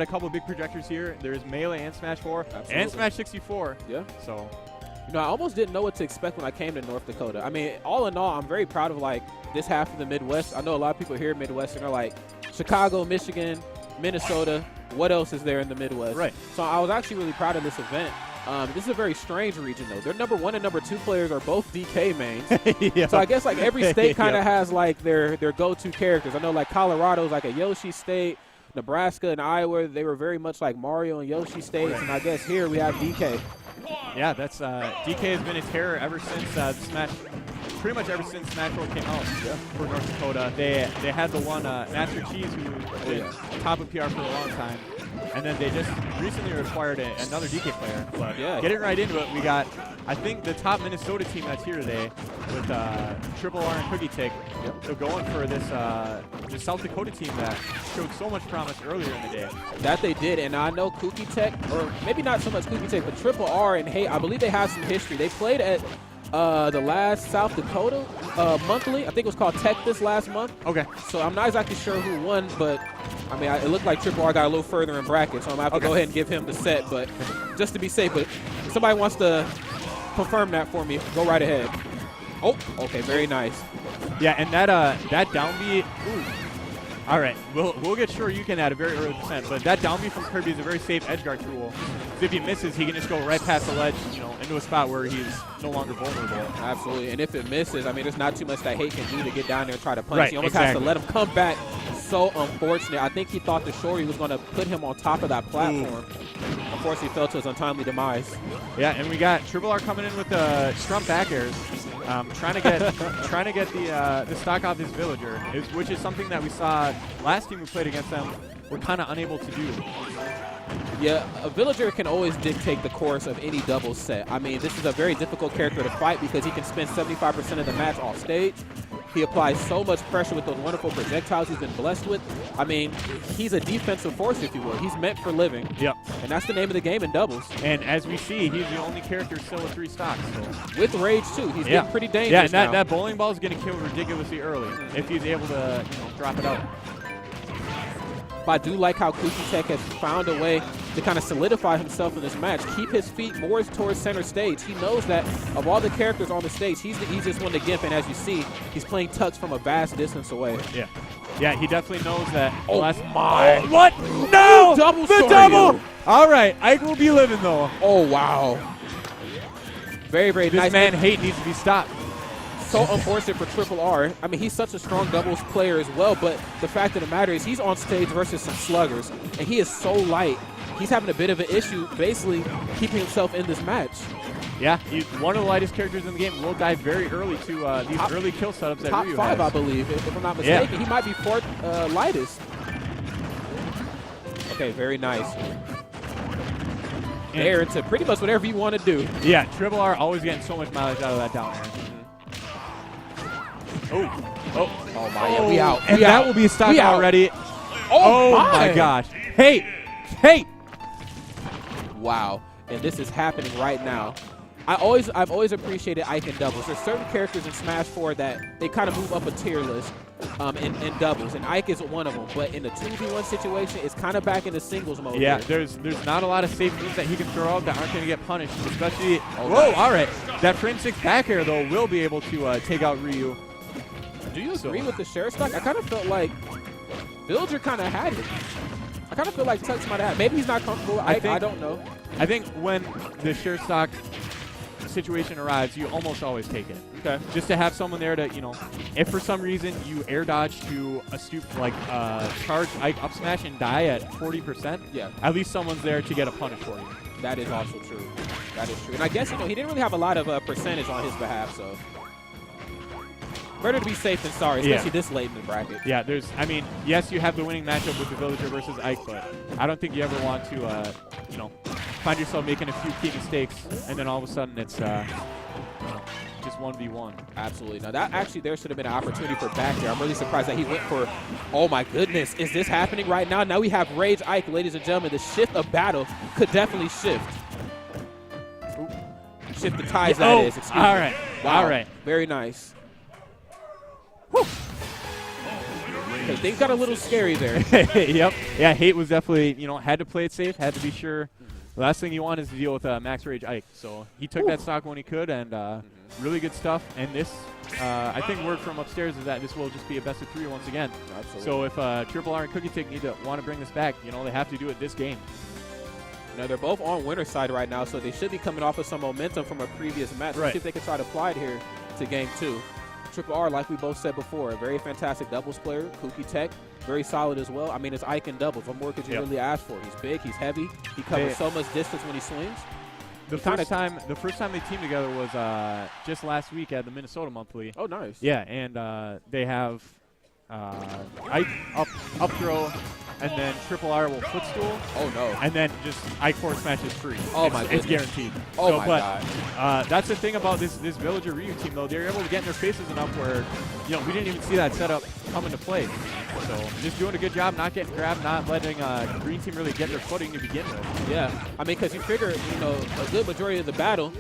a couple of big projectors here. There's Melee and Smash 4 and Smash 64. Yeah. So, you know, I almost didn't know what to expect when I came to North Dakota. I mean, all in all, I'm very proud of like this half of the Midwest. I know a lot of people here in Midwestern are like Chicago, Michigan, Minnesota. What else is there in the Midwest? Right. So I was actually really proud of this event. This is a very strange region, though. Their number 1 and number 2 players are both DK mains. Yep. So I guess like every state kind of Yep. has like their go-to characters. I know like Colorado's like a Yoshi state. Nebraska and Iowa, they were very much like Mario and Yoshi states. And I guess here we have DK. Yeah, that's DK has been a terror ever since pretty much ever since Smash 4 came out for North Dakota. They had the one Master Cheese who was top of PR for a long time, and then they just recently acquired another DK player. But getting right into it, we got I think the top Minnesota team that's here today with Triple R and Cookietic. So going for this South Dakota team that showed so much promise earlier in the day. That they did, and I know Cookietic, or maybe not so much Cookietic, but Triple R and Hey, I believe they have some history. They played at the last South Dakota monthly. I think it was called Tech this last month. Okay. So I'm not exactly sure who won, but I mean, it looked like Triple R got a little further in bracket, so I'm going to have to go ahead and give him the set, but just to be safe. But if somebody wants to confirm that for me, go right ahead. Oh, okay, very nice. Yeah, and that down B. All right, we'll get sure you can at a very early percent, but that down B from Kirby is a very safe edge guard tool. So if he misses, he can just go right past the ledge, you know, into a spot where he's no longer vulnerable. Absolutely, and if it misses, I mean, there's not too much that Hate can do to get down there and try to punish. Right, He almost has to let him come back. So unfortunate. I think he thought the Shorey was going to put him on top of that platform. Unfortunately, fell to his untimely demise. Yeah, and we got Triple R coming in with Trump back airs, trying to get the stock off his villager, which is something that we saw last team we played against them. We're kind of unable to do. Yeah, a villager can always dictate the course of any doubles set. I mean, this is a very difficult character to fight because he can spend 75% of the match off stage. He applies so much pressure with those wonderful projectiles he's been blessed with. I mean, he's a defensive force, if you will. He's meant for living. Yep. And that's the name of the game in doubles. And as we see, he's the only character still with 3 stocks. So. With rage, too. He's getting pretty dangerous Yeah, and now. that bowling ball is getting killed ridiculously early if he's able to drop it out. But I do like how Cookietic has found a way to kind of solidify himself in this match, keep his feet more towards center stage. He knows that of all the characters on the stage, he's the easiest one to gimp, and as you see, he's playing tucks from a vast distance away. Yeah. Yeah, he definitely knows that. Oh, my. my. What? No! Double the double! All right, Ike will be living, though. Oh, wow. Very, very nice. This man Hate needs to be stopped. So unfortunate for Triple R. I mean, he's such a strong doubles player as well, but the fact of the matter is he's on stage versus some sluggers, and he is so light. He's having a bit of an issue basically keeping himself in this match. Yeah, he's one of the lightest characters in the game. Will dive very early to these early kill setups that Top Ryu 5, has. I believe, if I'm not mistaken. He might be 4th lightest. Okay, very nice. There into pretty much whatever you want to do. Yeah, Triple R always getting so much mileage out of that down air. Oh my, yeah, we out. And that will be a stock already. Oh my gosh. Hey! Wow, and this is happening right now. I've always appreciated Ike in doubles. There's certain characters in Smash 4 that they kind of move up a tier list in doubles, and Ike is one of them. But in the 2v1 situation, it's kind of back in the singles mode. Yeah, there's not a lot of safe moves that he can throw out that aren't going to get punished, especially. Whoa, all right. That frame 6 back air though will be able to take out Ryu. Do you agree with the share stock? I kind of felt like Villager kind of had it. I kind of feel like Tux might have. Maybe he's not comfortable. I don't know. I think when the share stock situation arrives, you almost always take it. Okay. Just to have someone there to, if for some reason you air dodge to a like charge Ike up smash and die at 40%, at least someone's there to get a punish for you. That is also true. That is true. And I guess, he didn't really have a lot of percentage on his behalf, so. Better to be safe than sorry, especially this late in the bracket. Yeah, yes, you have the winning matchup with the Villager versus Ike, but I don't think you ever want to, find yourself making a few key mistakes, and then all of a sudden it's just 1v1. Absolutely. Now, there should have been an opportunity for back there. I'm really surprised that he went for, oh my goodness, is this happening right now? Now we have Rage Ike, ladies and gentlemen. The shift of battle could definitely shift. Shift the ties, that is. Excuse me. All right. Wow. All right. Very nice. Because things got a little scary there. Yep. Yeah, Hate was definitely, had to play it safe, had to be sure. The last thing you want is to deal with Max Rage Ike. So he took that stock when he could, and really good stuff. And this, I think word from upstairs is that this will just be a best of 3 once again. Absolutely. So if Triple R and Cookietic want to bring this back, they have to do it this game. Now, they're both on winner's side right now, so they should be coming off of some momentum from a previous match. Let's see if they can try to apply it here to game 2. Triple R, like we both said before, a very fantastic doubles player. Cookietic, very solid as well. I mean, it's Ike in doubles. What more could you really ask for? He's big, he's heavy, he covers so much distance when he swings. The first time they teamed together was just last week at the Minnesota Monthly. Oh, nice. Yeah, and they have Ike up throw, and then Triple R will footstool. Oh, no. And then just Ike forward smash is free. Oh, my goodness. It's guaranteed. Oh, my God. That's the thing about this Villager WiiU team, though. They're able to get in their faces enough where, we didn't even see that setup come into play. So just doing a good job, not getting grabbed, not letting green team really get their footing to begin with. Yeah. I mean, because you figure, a good majority of the battle,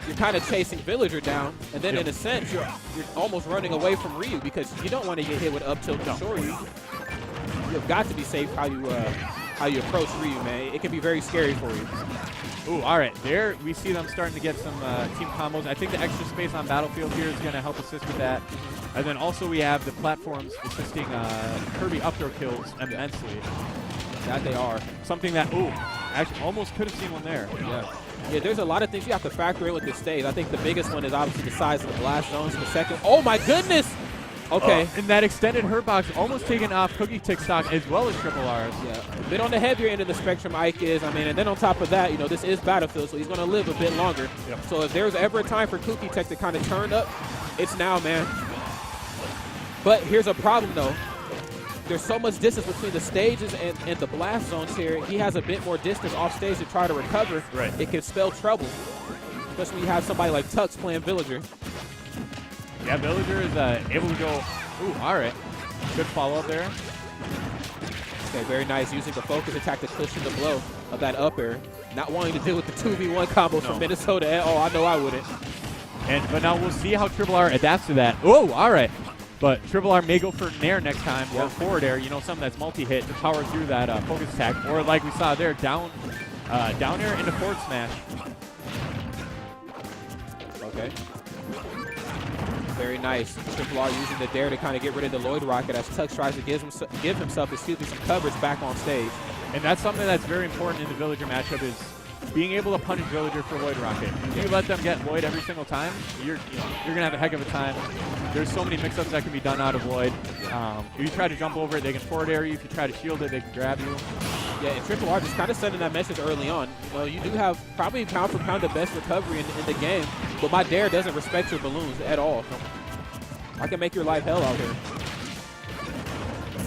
you're kind of chasing Villager down, and then in a sense, you're almost running away from WiiU because you don't want to get hit with up tilt and short. You've got to be safe how you approach WiiU, man. It can be very scary for you. Ooh, all right. There we see them starting to get some team combos. I think the extra space on Battlefield here is going to help assist with that. And then also we have the platforms assisting Kirby up throw kills immensely. That they are. Something that, actually almost could have seen one there. Yeah, there's a lot of things you have to factor in with this stage. I think the biggest one is obviously the size of the blast zones. The second, oh my goodness! Okay. And that extended hurt box almost taken off Cookietic stock as well as Triple R's. Yeah, a bit on the heavier end of the spectrum Ike is. I mean, and then on top of that, this is Battlefield, so he's going to live a bit longer. Yep. So if there's ever a time for Cookietic to kind of turn up, it's now, man. But here's a problem, though. There's so much distance between the stages and the blast zones here. He has a bit more distance off stage to try to recover. Right. It can spell trouble, especially when you have somebody like Tux playing Villager. Yeah, Villager is able to go. Ooh, all right. Good follow-up there. Okay, very nice. Using the focus attack to cushion the blow of that up air. Not wanting to deal with the 2v1 combos from Minnesota at all. I know I wouldn't. But now we'll see how Triple R adapts to that. Oh, all right. But Triple R may go for Nair next time, or forward air, something that's multi-hit to power through that focus attack. Or like we saw there, down air into forward smash. Okay. Very nice. Triple R using the dare to kind of get rid of the Lloyd Rocket as Tux tries to give himself some coverage back on stage. And that's something that's very important in the Villager matchup is being able to punish Villager for Lloyd Rocket. If you let them get Lloyd every single time, you're going to have a heck of a time. There's so many mix-ups that can be done out of Lloyd. If you try to jump over it, they can forward air you. If you try to shield it, they can grab you. Yeah, and Triple R just kind of sending that message early on. You do have probably pound for pound the best recovery in the game, but my dare doesn't respect your balloons at all. I can make your life hell out here.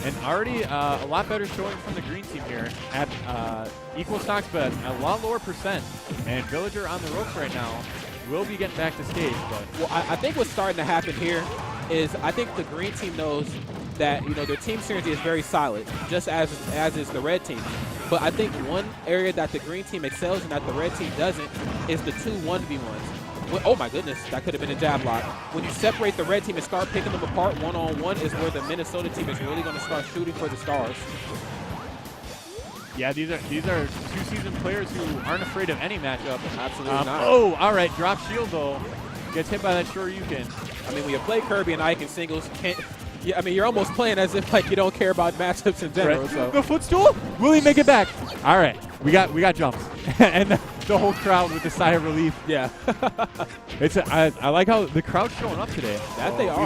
And already a lot better showing from the green team here at equal stocks, but a lot lower percent. And Villager on the ropes right now will be getting back to stage. But well, I think what's starting to happen here is I think the green team knows that their team synergy is very solid, just as is the red team. But I think one area that the green team excels in that the red team doesn't is the 2 1v1s. Oh my goodness, that could have been a jab lock. When you separate the red team and start picking them apart one-on-one is where the Minnesota team is really going to start shooting for the stars. Yeah, these are 2 seasoned players who aren't afraid of any matchup. Absolutely not. Oh, all right, drop shield though. Gets hit by that Shoryuken. I mean, when you play Kirby and Ike in singles, I mean, you're almost playing as if like you don't care about matchups in general. Right. So. The footstool? Will he make it back? All right, we got jumps, and the whole crowd with a sigh of relief. Yeah. I like how the crowd's showing up today. That they are.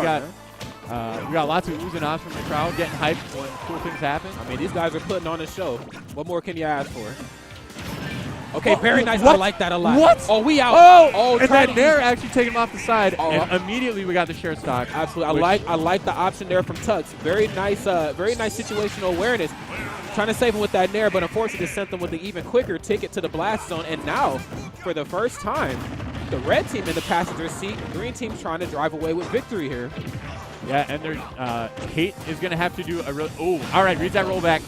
We got lots of oohs and ahs from the crowd, getting hyped when cool things happen. I mean, these guys are putting on a show. What more can you ask for? Okay, very nice. What? I like that a lot. What? Oh, we out. Oh, and then Nair actually taking him off the side, and immediately we got the share stock. Absolutely. I like the option there from Tux. Very nice situational awareness. Trying to save him with that Nair, but unfortunately just sent them with the even quicker ticket to the blast zone. And now, for the first time, the red team in the passenger seat, green team trying to drive away with victory here. Yeah, and there's Hate is going to have to do a real. Oh, all right, reads that rollback.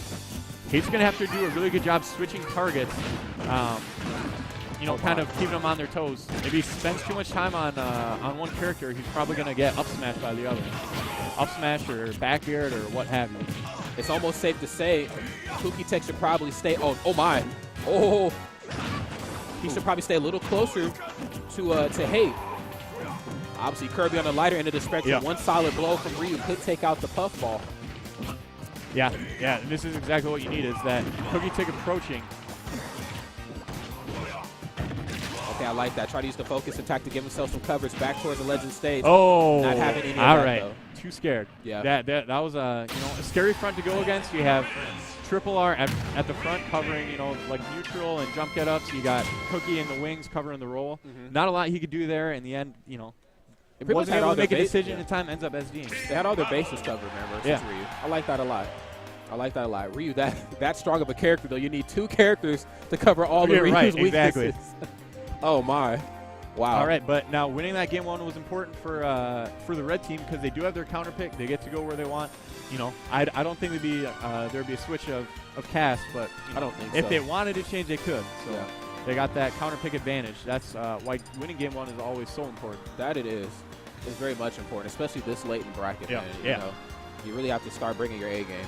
Hate's going to have to do a really good job switching targets. you know, kind of keeping them on their toes. If he spends too much time on one character, he's probably going to get up smashed by the other. Up smash or back aired or what have you. It's almost safe to say Cookietic should probably stay. Oh my. Oh. He should probably stay a little closer to Hate. Obviously, Kirby on the lighter end of the spectrum. Yep. One solid blow from Ryu could take out the puffball. Yeah, yeah. And this is exactly what you need, is that Cookietic approaching. Okay, I like that. Try to use the focus attack to give himself some coverage back towards the legend stage. Oh, not having any of all that, right. though. Too scared. Yeah. That was a a scary front to go against. You have Triple R at the front covering like neutral and jump get ups. You got Cookie in the wings covering the roll. Not a lot he could do there. In the end, It wasn't able to make a decision in time. Ends up SDing. They had all their bases covered, man, versus Ryu. I like that a lot. I like that a lot. Ryu, that strong of a character, though. You need 2 characters to cover all of Ryu's weaknesses. Exactly. Oh, my. Wow. All right, but now winning that game 1 was important for the red team because they do have their counter pick. They get to go where they want. I don't think there'd be a switch of cast, but I don't think if so. they wanted to change, they could. So Yeah. they got that counter pick advantage. That's why winning game 1 is always so important. That it is. It's very much important, especially this late in bracket, Yeah, man. yeah. You really have to start bringing your A game.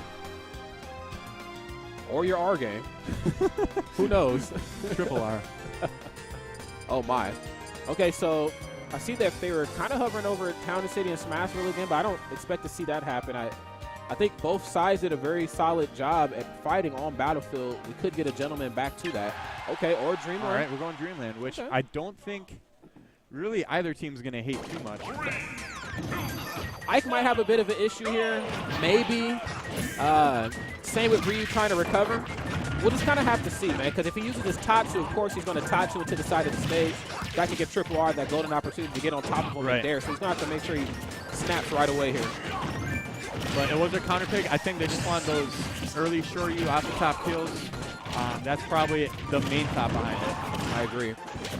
Or your R game. Who knows? Triple R. Oh, my. Okay, so I see that they were kind of hovering over Town and City and Smash WiiU again, but I don't expect to see that happen. I think both sides did a very solid job at fighting on Battlefield. We could get a gentleman back to that. Okay, or Dreamland. All right, we're going Dreamland, which Okay. I don't think really either team's going to hate too much. Ike might have a bit of an issue here, maybe. Same with Ryu trying to recover. We'll just kind of have to see, man, because if he uses his Tatsu, of course he's going to Tatsu into the side of the stage. That can give Triple R that golden opportunity to get on top of him right there. So he's going to have to make sure he snaps right away here. But it was their counter pick. I think they just want those early Shoryu off the top kills. That's probably the main thought behind it. I agree.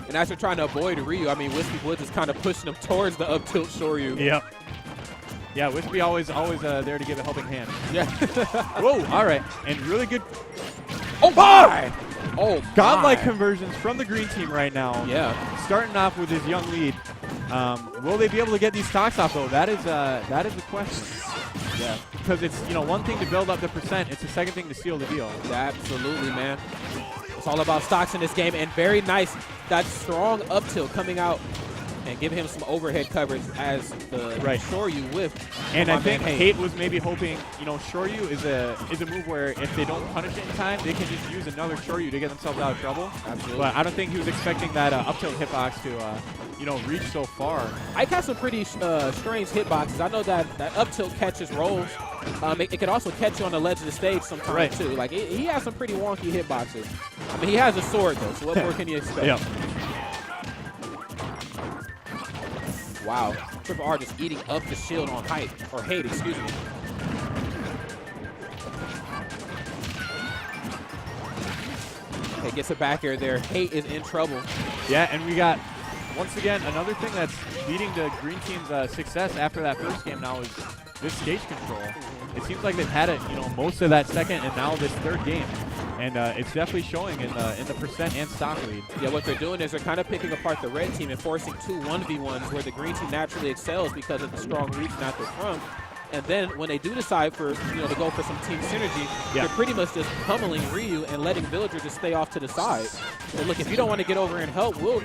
And as they're trying to avoid Ryu, I mean, Whiskey Woods is kind of pushing him towards the up tilt Shoryu. Yep. Yeah, Wispy always there to give a helping hand. Yeah. Whoa, all right. And really good. Oh, my! Oh, godlike conversions from the green team right now. Yeah. Starting off with his young lead. Will they be able to get these stocks off, though? That is the question. Yeah. Because it's, one thing to build up the percent. It's the second thing to seal the deal. Absolutely, man. It's all about stocks in this game, and very nice. That strong up tilt coming out and giving him some overhead coverage as the Shoryu whiffed. And I think Hate was maybe hoping, Shoryu is a move where if they don't punish it in time, they can just use another Shoryu to get themselves out of trouble. Absolutely. But I don't think he was expecting that up tilt hitbox to, reach so far. Ike has some pretty strange hitboxes. I know that up tilt catches rolls. It can also catch you on the ledge of the stage sometimes, too. Like, he has some pretty wonky hitboxes. I mean, he has a sword, though, so what more can you expect? Yep. Wow. Triple R just eating up the shield on Hate, excuse me. Okay, gets it back air there. Hate is in trouble. Yeah, and we got, once again, another thing that's leading to Green Team's success after that first game now is this stage control. It seems like they've had it, most of that second and now this third game. And it's definitely showing in the percent and stock lead. Yeah, what they're doing is they're kind of picking apart the red team and forcing 2 1v1s where the green team naturally excels because of the strong region out there from. And then when they do decide for, to go for some team synergy, they're pretty much just pummeling Ryu and letting Villager just stay off to the side. And look, if you don't want to get over and help, we'll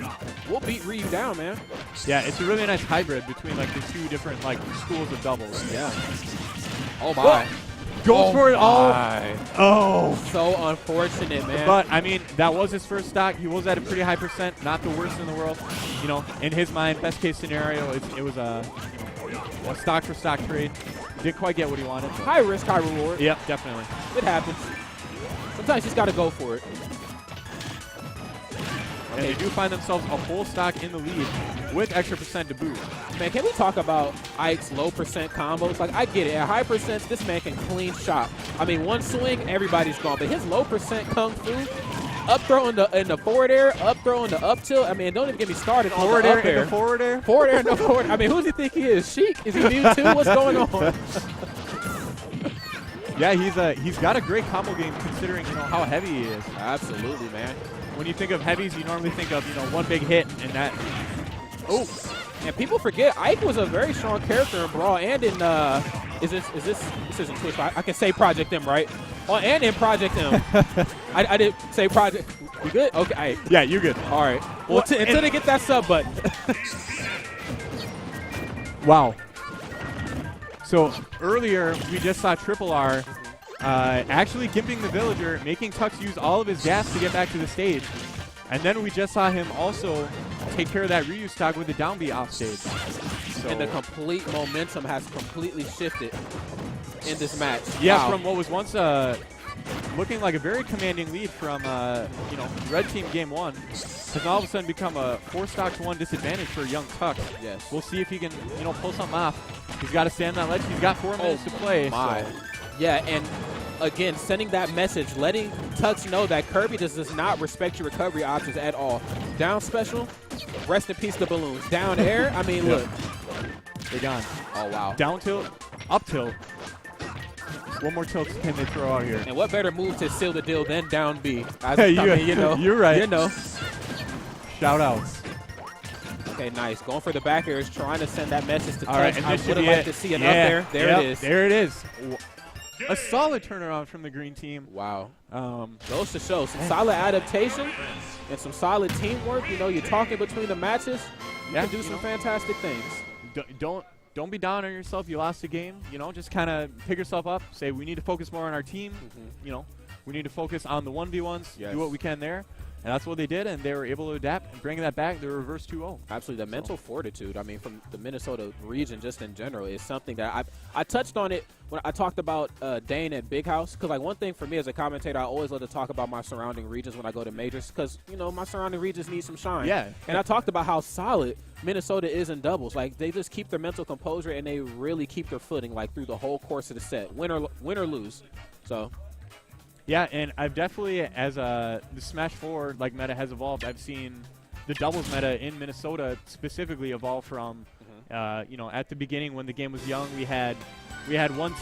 beat Ryu down, man. Yeah, it's a really nice hybrid between the 2 different schools of doubles. Yeah. Oh my. Goes for it all. Oh. So unfortunate, man. But, I mean, that was his first stock. He was at a pretty high percent, not the worst in the world. In his mind, best case scenario, it was a stock for stock trade. Didn't quite get what he wanted. High risk, high reward. Yep, definitely. It happens. Sometimes you just got to go for it. And they do find themselves a full stock in the lead with extra percent to boot. Man, can we talk about Ike's low percent combos? Like, I get it. At high percents, this man can clean shot. I mean, one swing, everybody's gone. But his low percent kung fu, up throw in the forward air, up throw in the up tilt. I mean, don't even get me started on forward the air up air. In the forward air? Forward air in the forward. I mean, who does he think he is? Sheik? Is he Mewtwo? What's going on? Yeah, he's got a great combo game considering how heavy he is. Absolutely, man. when you think of heavies, you normally think of, you know, one big hit and that. Oh, and people forget Ike was a very strong character in Brawl and in this isn't Twitch, but I can say Project M, right? Oh, and in Project M. I didn't say Project. You good? Okay. All right. Yeah, you good. All right. Well, until they get that sub button. Wow. So earlier we just saw Triple R actually gimping the villager, making Tux use all of his gas to get back to the stage. And then we just saw him also take care of that Ryu stock with the down B off stage. So And the complete momentum has completely shifted in this match. yeah, Wow. from what was once looking like a very commanding lead from you know, Red Team Game 1 has all of a sudden become a 4 stock to 1 disadvantage for young Tux. Yes. We'll see if he can, you know, pull something off. He's got to stand on that ledge. He's got 4 minutes to play. My. So. Yeah, and again, sending that message, letting Tux know that Kirby does not respect your recovery options at all. Down special, rest in peace the balloons. Down air, I mean, look. They're gone. Oh, wow. Down tilt, up tilt. One more tilt can they throw out here? And what better move to seal the deal than down B? I Hey, mean, you know. You're right. You know. Shout outs. Okay, nice. Going for the back air is trying to send that message to Tux. All right, and I this would should have be liked it. to see it Yeah. up there. There Yep, it is. There it is. A solid turnaround from the green team. Wow. Goes to show some solid adaptation and some solid teamwork. You know, you're talking between the matches. You can do some fantastic things. Don't be down on yourself. You lost a game. You know, just kind of pick yourself up. Say we need to focus more on our team. You know, we need to focus on the 1v1s. Yes. Do what we can there. And that's what they did, and they were able to adapt and bring that back. They were reverse 2-0. Absolutely. The mental fortitude, I mean, from the Minnesota region just in general is something that I touched on it when I talked about Dane at Big House. Because, like, one thing for me as a commentator, I always love to talk about my surrounding regions when I go to majors because, you know, my surrounding regions need some shine. Yeah. And I talked about how solid Minnesota is in doubles. Like, they just keep their mental composure and they really keep their footing, like, through the whole course of the set, win or lose. So... Yeah, and I've definitely, as the Smash 4 like meta has evolved, I've seen the doubles meta in Minnesota specifically evolve from, you know, at the beginning when the game was young, we had one team